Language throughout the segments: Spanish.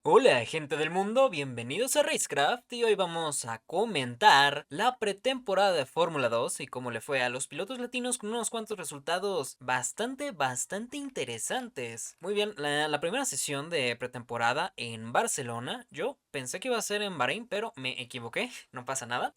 Hola gente del mundo, bienvenidos a Racecraft y hoy vamos a comentar la pretemporada de Fórmula 2 y cómo le fue a los pilotos latinos con unos cuantos resultados bastante interesantes. Muy bien, la primera sesión de pretemporada en Barcelona, yo pensé que iba a ser en Bahrein, pero me equivoqué, no pasa nada.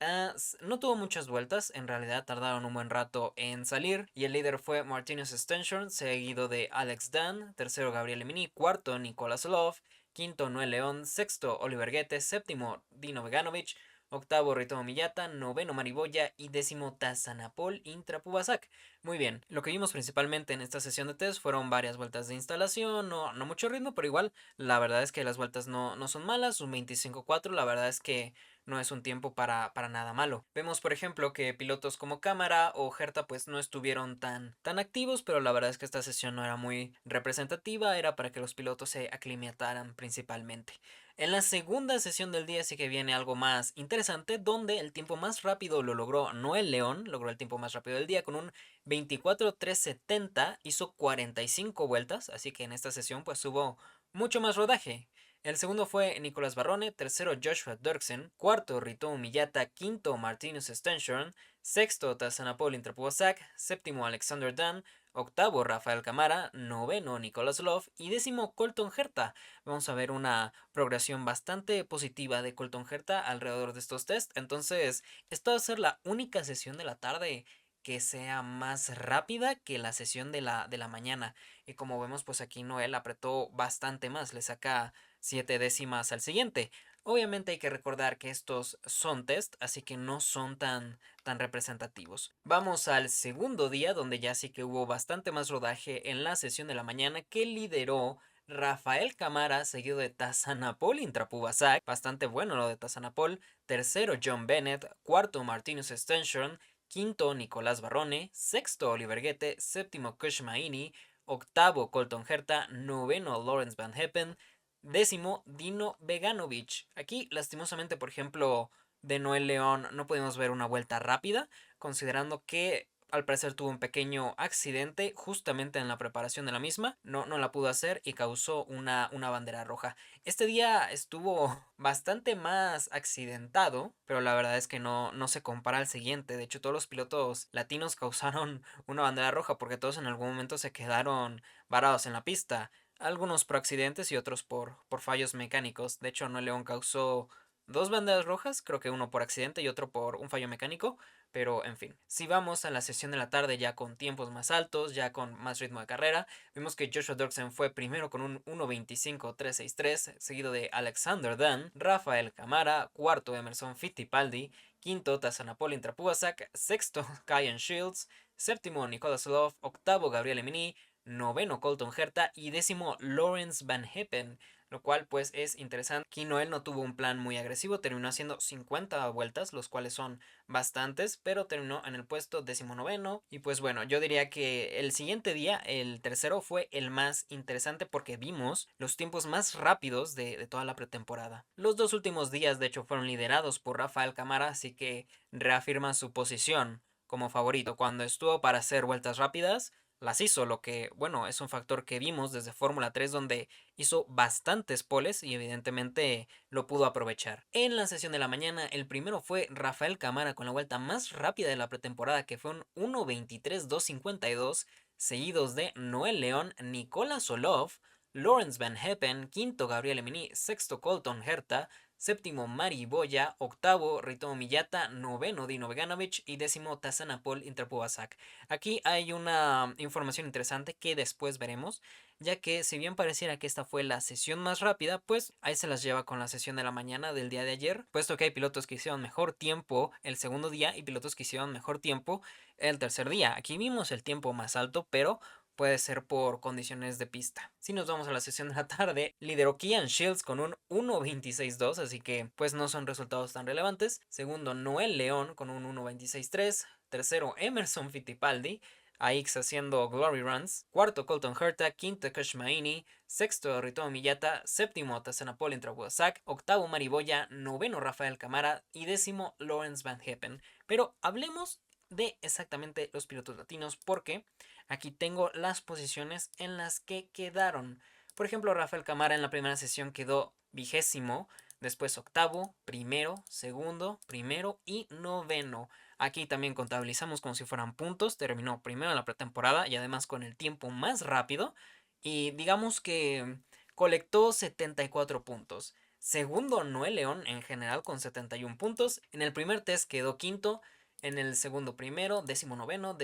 No tuvo muchas vueltas, en realidad tardaron un buen rato en salir y el líder fue Martinez Stenson, seguido de Alex Dan, tercero Gabriel Emini, cuarto Nicolas Love, quinto Noel León, sexto Oliver Guete, séptimo Dino Veganovic, octavo Ritomo Miyata, noveno Mariboya y décimo Tazanapol Intrapubasak. Muy bien, lo que vimos principalmente en esta sesión de test fueron varias vueltas de instalación, no mucho ritmo, pero igual la verdad es que las vueltas no son malas, un 25-4, la verdad es que no es un tiempo para nada malo. Vemos por ejemplo que pilotos como Cámara o Herta pues no estuvieron tan activos, pero la verdad es que esta sesión no era muy representativa, era para que los pilotos se aclimataran principalmente. En la segunda sesión del día sí que viene algo más interesante, donde el tiempo más rápido lo logró Noel León, logró el tiempo más rápido del día con un 24.370, hizo 45 vueltas, así que en esta sesión pues hubo mucho más rodaje. El segundo fue Nicolás Barrone, tercero Joshua Dirksen, cuarto Rito Miyata, quinto Martinus Stenshorn, sexto Tazanapol Intrapuasak, séptimo Alexander Dan, octavo Rafael Camara, noveno Nicolás Love y décimo Colton Herta. Vamos a ver una progresión bastante positiva de Colton Herta alrededor de estos test. Entonces, esta va a ser la única sesión de la tarde que sea más rápida que la sesión de la mañana. Y como vemos, pues aquí Noel apretó bastante más, le saca 7 décimas al siguiente. Obviamente hay que recordar que estos son test, así que no son tan representativos. Vamos al segundo día, donde ya sí que hubo bastante más rodaje en la sesión de la mañana que lideró Rafael Camara, seguido de Tazanapol Intrapubasak, bastante bueno lo de Tazanapol, tercero John Bennett, cuarto Martinus Stenshorn, quinto Nicolás Barrone, sexto Oliver Guete, séptimo Kush Maini, octavo Colton Herta, noveno Lawrence Van Heppen, décimo Dino Veganovic. Aquí lastimosamente por ejemplo de Noel León no pudimos ver una vuelta rápida, considerando que al parecer tuvo un pequeño accidente justamente en la preparación de la misma, no la pudo hacer y causó una bandera roja. Este día estuvo bastante más accidentado, pero la verdad es que no se compara al siguiente. De hecho, todos los pilotos latinos causaron una bandera roja porque todos en algún momento se quedaron varados en la pista. Algunos por accidentes y otros por fallos mecánicos. De hecho, Noel León causó dos banderas rojas, creo que uno por accidente y otro por un fallo mecánico, pero en fin. Si vamos a la sesión de la tarde ya con tiempos más altos, ya con más ritmo de carrera, vimos que Joshua Dirksen fue primero con un 1.25.363, seguido de Alexander Dan, Rafael Camara, cuarto Emerson Fittipaldi, quinto Tazanapol Intrapuasak, sexto Kyan Shields, séptimo Nicolas Love, octavo Gabriel Emini, noveno Colton Herta y décimo Lawrence Van Heppen, lo cual pues es interesante. Aquí Noel no tuvo un plan muy agresivo, terminó haciendo 50 vueltas, los cuales son bastantes, pero terminó en el puesto 19º. Y pues bueno, yo diría que el siguiente día, el tercero, fue el más interesante porque vimos los tiempos más rápidos de toda la pretemporada. Los dos últimos días de hecho fueron liderados por Rafael Camara, así que reafirma su posición como favorito. Cuando estuvo para hacer vueltas rápidas, las hizo, lo que, bueno, es un factor que vimos desde Fórmula 3 donde hizo bastantes poles y evidentemente lo pudo aprovechar. En la sesión de la mañana, el primero fue Rafael Camara con la vuelta más rápida de la pretemporada, que fue un 1.23.252, seguidos de Noel León, Nicolas Solov, Lawrence Van Heppen, quinto Gabriel Emini, sexto Colton Herta, séptimo Mari Boya, octavo Ritomo Miyata, noveno Dino Veganovic y décimo Tazanapol Intrapubasak. Aquí hay una información interesante que después veremos, ya que si bien pareciera que esta fue la sesión más rápida, pues ahí se las lleva con la sesión de la mañana del día de ayer, puesto que hay pilotos que hicieron mejor tiempo el segundo día y pilotos que hicieron mejor tiempo el tercer día. Aquí vimos el tiempo más alto, pero puede ser por condiciones de pista. Si nos vamos a la sesión de la tarde, lideró Kian Shields con un 1.26.2, así que pues no son resultados tan relevantes. Segundo, Noel León con un 1.26.3. Tercero, Emerson Fittipaldi, AX haciendo Glory Runs. Cuarto, Colton Herta. Quinto, Kush Maini. Sexto, Ritomo Miyata. Séptimo, Tazanapol Intrawasak. Octavo, Mariboya. Noveno, Rafael Camara. Y décimo, Lawrence Van Heppen. Pero hablemos de exactamente los pilotos latinos porque aquí tengo las posiciones en las que quedaron. Por ejemplo, Rafael Camara en la primera sesión quedó vigésimo, después octavo, primero, segundo, primero y noveno. Aquí también contabilizamos como si fueran puntos, terminó primero en la pretemporada y además con el tiempo más rápido y digamos que colectó 74 puntos. Segundo Noel León en general con 71 puntos. En el primer test quedó quinto. En el segundo primero, décimo noveno.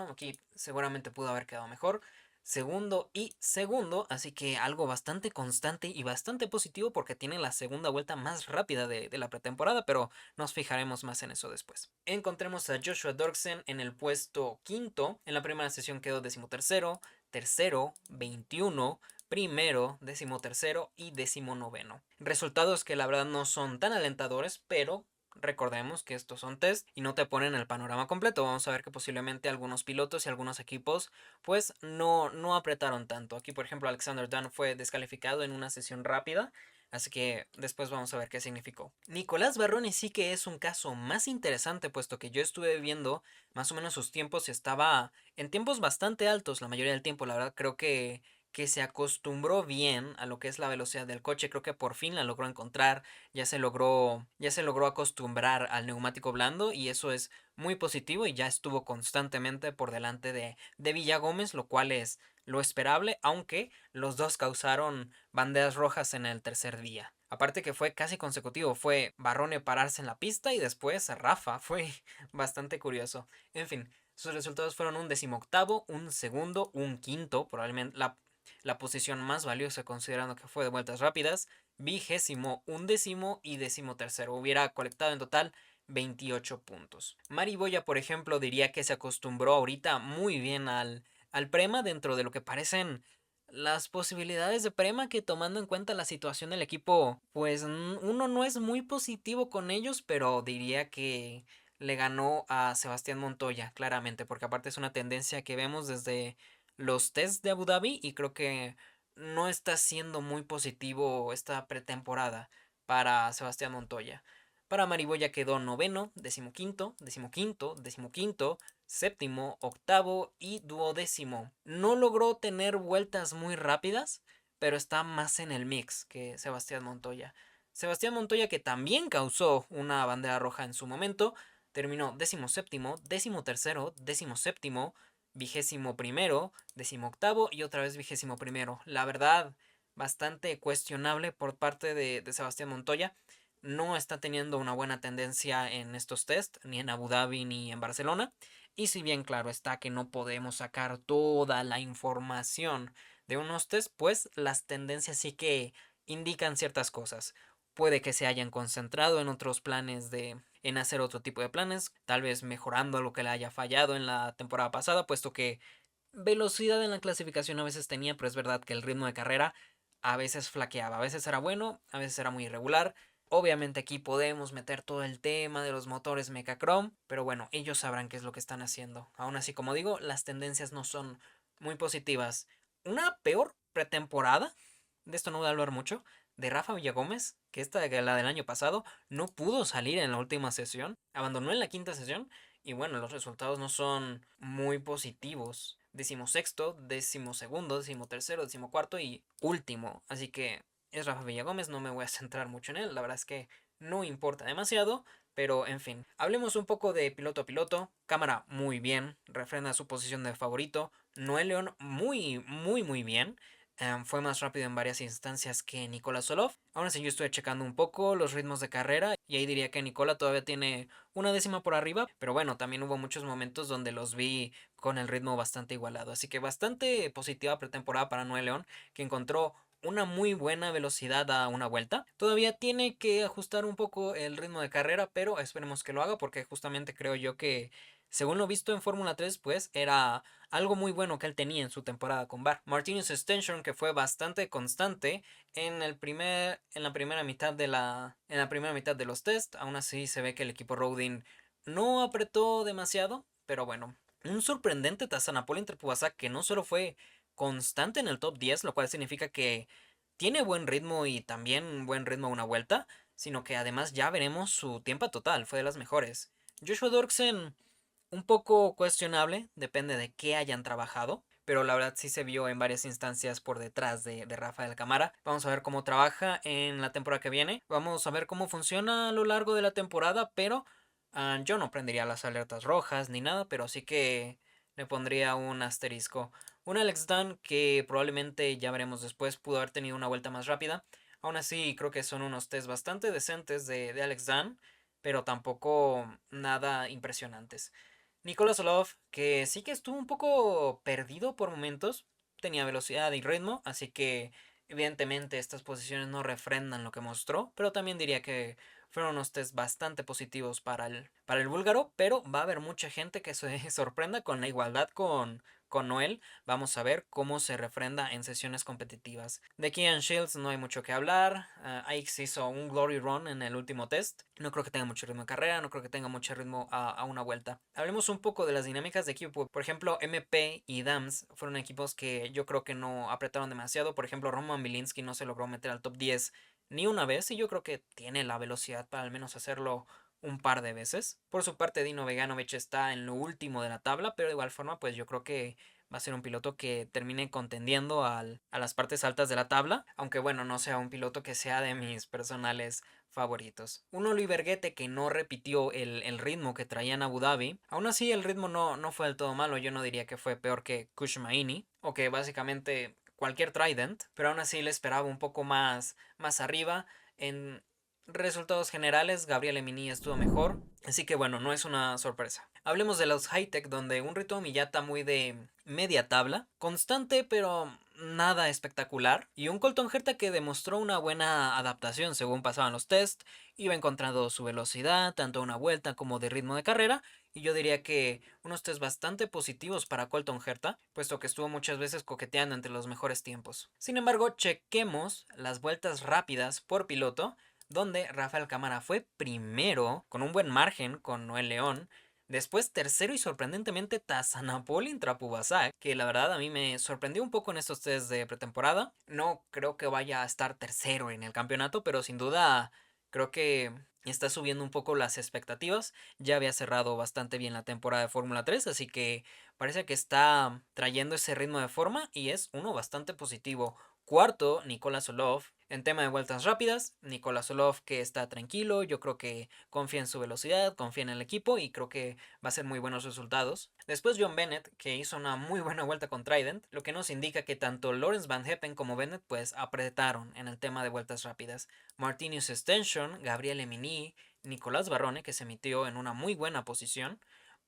Aquí seguramente pudo haber quedado mejor. Segundo y segundo. Así que algo bastante constante y bastante positivo porque tiene la segunda vuelta más rápida de la pretemporada. Pero nos fijaremos más en eso después. Encontremos a Joshua Dorksen en el puesto quinto. En la primera sesión quedó decimotercero, tercero, 21, primero, decimotercero y decimonoveno. Resultados que la verdad no son tan alentadores, pero recordemos que estos son test y no te ponen el panorama completo. Vamos a ver que posiblemente algunos pilotos y algunos equipos pues no apretaron tanto. Aquí por ejemplo Alexander Dunn fue descalificado en una sesión rápida. Así que después vamos a ver qué significó. Nicolás Barroni sí que es un caso más interesante, puesto que yo estuve viendo más o menos sus tiempos y estaba en tiempos bastante altos la mayoría del tiempo. La verdad creo que se acostumbró bien a lo que es la velocidad del coche. Creo que por fin la logró encontrar. Ya se logró acostumbrar al neumático blando y eso es muy positivo y ya estuvo constantemente por delante de Villagómez, lo cual es lo esperable, aunque los dos causaron banderas rojas en el tercer día. Aparte que fue casi consecutivo, fue Barrone pararse en la pista y después Rafa, fue bastante curioso. En fin, sus resultados fueron un decimoctavo, un segundo, un quinto, probablemente la posición más valiosa considerando que fue de vueltas rápidas, vigésimo, undécimo y decimotercero. Hubiera colectado en total 28 puntos. Mari Boya, por ejemplo, diría que se acostumbró ahorita muy bien al Prema dentro de lo que parecen las posibilidades de Prema, que tomando en cuenta la situación del equipo, pues uno no es muy positivo con ellos, pero diría que le ganó a Sebastián Montoya, claramente, porque aparte es una tendencia que vemos desde los tests de Abu Dhabi y creo que no está siendo muy positivo esta pretemporada para Sebastián Montoya. Para Mariboya quedó noveno, decimoquinto, séptimo, octavo y duodécimo. No logró tener vueltas muy rápidas, pero está más en el mix que Sebastián Montoya. Sebastián Montoya, que también causó una bandera roja en su momento, terminó decimoséptimo, decimotercero, decimoséptimo, vigésimo primero, decimoctavo y otra vez vigésimo primero. La verdad, bastante cuestionable por parte de Sebastián Montoya. No está teniendo una buena tendencia en estos test, ni en Abu Dhabi ni en Barcelona. Y si bien claro está que no podemos sacar toda la información de unos test, pues las tendencias sí que indican ciertas cosas. Puede que se hayan concentrado en otros planes en hacer otro tipo de planes, tal vez mejorando lo que le haya fallado en la temporada pasada, puesto que velocidad en la clasificación a veces tenía, pero es verdad que el ritmo de carrera a veces flaqueaba, a veces era bueno, a veces era muy irregular. Obviamente aquí podemos meter todo el tema de los motores Mechachrome, pero bueno, ellos sabrán qué es lo que están haciendo. Aún así, como digo, las tendencias no son muy positivas. Una peor pretemporada, de esto no voy a hablar mucho, de Rafa Villagómez, que la del año pasado, no pudo salir en la última sesión, abandonó en la quinta sesión y bueno, los resultados no son muy positivos. Decimosexto, decimosegundo, decimotercero, decimocuarto y último. Así que es Rafa Villagómez, no me voy a centrar mucho en él. La verdad es que no importa demasiado. Pero en fin, hablemos un poco de piloto a piloto. Cámara muy bien, refrenda su posición de favorito. Noel León muy, muy, muy bien. Fue más rápido en varias instancias que Nicola Solov. Aún así yo estuve checando un poco los ritmos de carrera y ahí diría que Nicola todavía tiene una décima por arriba, pero bueno, también hubo muchos momentos donde los vi con el ritmo bastante igualado, así que bastante positiva pretemporada para Noel León, que encontró una muy buena velocidad a una vuelta. Todavía tiene que ajustar un poco el ritmo de carrera, pero esperemos que lo haga porque justamente creo yo que según lo visto en Fórmula 3, pues era algo muy bueno que él tenía en su temporada con Bar. Martinez Extension, que fue bastante constante en la primera mitad de los test. Aún así se ve que el equipo Rodin no apretó demasiado, pero bueno, un sorprendente Tazanapoel Interpubasa que no solo fue constante en el top 10, lo cual significa que tiene buen ritmo y también buen ritmo a una vuelta, sino que además ya veremos su tiempo total, fue de las mejores. Joshua Dorksen un poco cuestionable, depende de qué hayan trabajado, pero la verdad sí se vio en varias instancias por detrás de Rafael Camara. Vamos a ver cómo trabaja en la temporada que viene. Vamos a ver cómo funciona a lo largo de la temporada, pero yo no prendería las alertas rojas ni nada, pero sí que le pondría un asterisco. Un Alex Dunn que probablemente ya veremos después pudo haber tenido una vuelta más rápida. Aún así creo que son unos test bastante decentes de Alex Dunn, pero tampoco nada impresionantes. Nicolas Solov, que sí que estuvo un poco perdido por momentos, tenía velocidad y ritmo, así que evidentemente estas posiciones no refrendan lo que mostró, pero también diría que fueron unos test bastante positivos para el búlgaro, pero va a haber mucha gente que se sorprenda con la igualdad con Noel. Vamos a ver cómo se refrenda en sesiones competitivas. De Kian Shields no hay mucho que hablar. Ix hizo un glory run en el último test. No creo que tenga mucho ritmo de carrera, no creo que tenga mucho ritmo a una vuelta. Hablemos un poco de las dinámicas de equipo. Por ejemplo, MP y Dams fueron equipos que yo creo que no apretaron demasiado. Por ejemplo, Roman Bilinsky no se logró meter al top 10 ni una vez y yo creo que tiene la velocidad para al menos hacerlo un par de veces. Por su parte, Dino Veganovic está en lo último de la tabla, pero de igual forma, pues yo creo que va a ser un piloto que termine contendiendo a las partes altas de la tabla, aunque bueno, no sea un piloto que sea de mis personales favoritos. Un Oliver Guete que no repitió el ritmo que traía en Abu Dhabi. Aún así, el ritmo no fue del todo malo. Yo no diría que fue peor que Kushmaini, o que básicamente cualquier Trident, pero aún así le esperaba un poco más arriba. En resultados generales, Gabriel Emini estuvo mejor, así que bueno, no es una sorpresa. Hablemos de los high-tech, donde un Rito Miyata muy de media tabla, constante pero nada espectacular, y un Colton Herta que demostró una buena adaptación según pasaban los test, iba encontrando su velocidad, tanto a una vuelta como de ritmo de carrera, y yo diría que unos test bastante positivos para Colton Herta, puesto que estuvo muchas veces coqueteando entre los mejores tiempos. Sin embargo, chequemos las vueltas rápidas por piloto, donde Rafael Camara fue primero con un buen margen con Noel León. Después tercero y sorprendentemente Tazanapolin Trapubasak, que la verdad a mí me sorprendió un poco en estos test de pretemporada. No creo que vaya a estar tercero en el campeonato, pero sin duda creo que está subiendo un poco las expectativas. Ya había cerrado bastante bien la temporada de Fórmula 3, así que parece que está trayendo ese ritmo de forma y es uno bastante positivo. Cuarto, Nicolas Solov. En tema de vueltas rápidas, Nicolas Solov que está tranquilo, yo creo que confía en su velocidad, confía en el equipo y creo que va a ser muy buenos resultados. Después John Bennett, que hizo una muy buena vuelta con Trident, lo que nos indica que tanto Lawrence Van Heppen como Bennett pues apretaron en el tema de vueltas rápidas. Martinius Extension, Gabriel Emini, Nicolás Barrone, que se metió en una muy buena posición,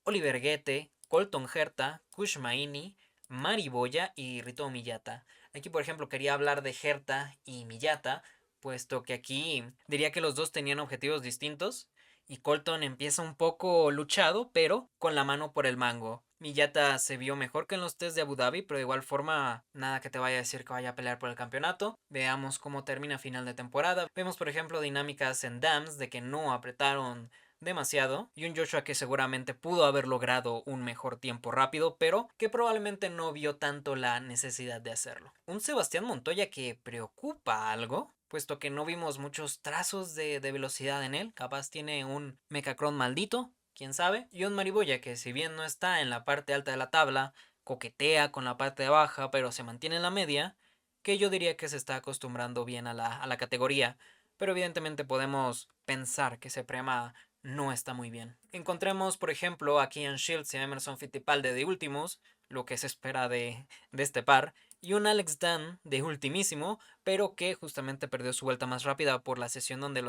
Oliver Guete, Colton Herta, Kushmaini, Mari Boya y Rito Miyata. Aquí, por ejemplo, quería hablar de Herta y Miyata, puesto que aquí diría que los dos tenían objetivos distintos y Colton empieza un poco luchado, pero con la mano por el mango. Miyata se vio mejor que en los test de Abu Dhabi, pero de igual forma nada que te vaya a decir que vaya a pelear por el campeonato. Veamos cómo termina a final de temporada. Vemos por ejemplo dinámicas en Dams de que no apretaron demasiado y un Joshua que seguramente pudo haber logrado un mejor tiempo rápido, pero que probablemente no vio tanto la necesidad de hacerlo. Un Sebastián Montoya que preocupa algo, puesto que no vimos muchos trazos de velocidad en él, capaz tiene un Mechacron maldito, quién sabe, y un Mariboya que si bien no está en la parte alta de la tabla, coquetea con la parte baja, pero se mantiene en la media, que yo diría que se está acostumbrando bien a la categoría, pero evidentemente podemos pensar que Prema no está muy bien. Encontremos, por ejemplo, a Kian Shields y a Emerson Fittipaldi de últimos, lo que se espera de este par, y un Alex Dunn de ultimísimo, pero que justamente perdió su vuelta más rápida por la sesión donde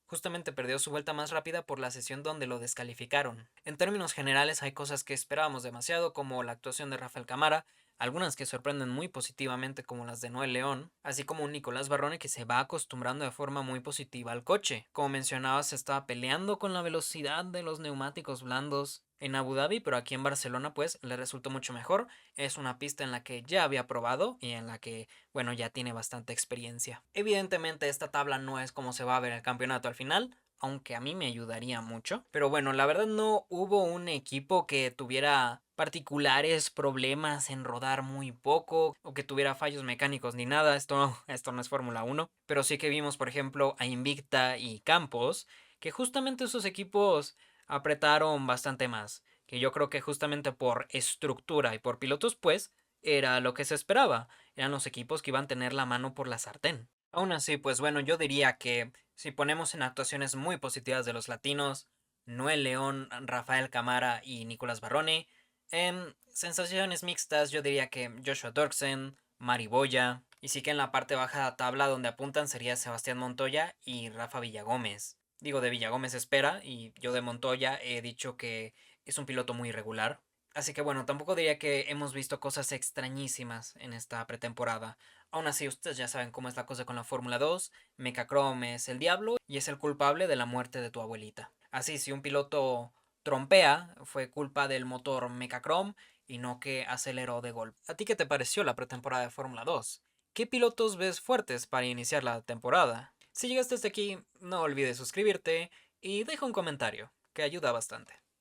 justamente perdió su vuelta más rápida por la sesión donde lo descalificaron. En términos generales hay cosas que esperábamos demasiado, como la actuación de Rafael Camara, algunas que sorprenden muy positivamente como las de Noel León, así como un Nicolás Barrone que se va acostumbrando de forma muy positiva al coche. Como mencionaba, se estaba peleando con la velocidad de los neumáticos blandos en Abu Dhabi, pero aquí en Barcelona pues le resultó mucho mejor. Es una pista en la que ya había probado y en la que, bueno, ya tiene bastante experiencia. Evidentemente esta tabla no es como se va a ver el campeonato al final, aunque a mí me ayudaría mucho. Pero bueno, la verdad no hubo un equipo que tuviera particulares problemas en rodar muy poco o que tuviera fallos mecánicos ni nada. Esto no es Fórmula 1. Pero sí que vimos, por ejemplo, a Invicta y Campos, que justamente esos equipos apretaron bastante más. que yo creo que justamente por estructura y por pilotos, pues, era lo que se esperaba. Eran los equipos que iban a tener la mano por la sartén. Aún así, pues bueno, yo diría que si ponemos en actuaciones muy positivas de los latinos, Noel León, Rafael Camara y Nicolás Barrone, en sensaciones mixtas yo diría que Joshua Dorksen, Mari Boya, y sí que en la parte baja de la tabla donde apuntan sería Sebastián Montoya y Rafa Villagómez. Digo, de Villagómez espera, y yo de Montoya he dicho que es un piloto muy irregular. Así que bueno, tampoco diría que hemos visto cosas extrañísimas en esta pretemporada. Aún así, ustedes ya saben cómo es la cosa con la Fórmula 2. Mecachrome es el diablo y es el culpable de la muerte de tu abuelita. Así, si un piloto trompea, fue culpa del motor Mecachrome y no que aceleró de golpe. ¿A ti qué te pareció la pretemporada de Fórmula 2? ¿Qué pilotos ves fuertes para iniciar la temporada? Si llegaste hasta aquí, no olvides suscribirte y deja un comentario, que ayuda bastante.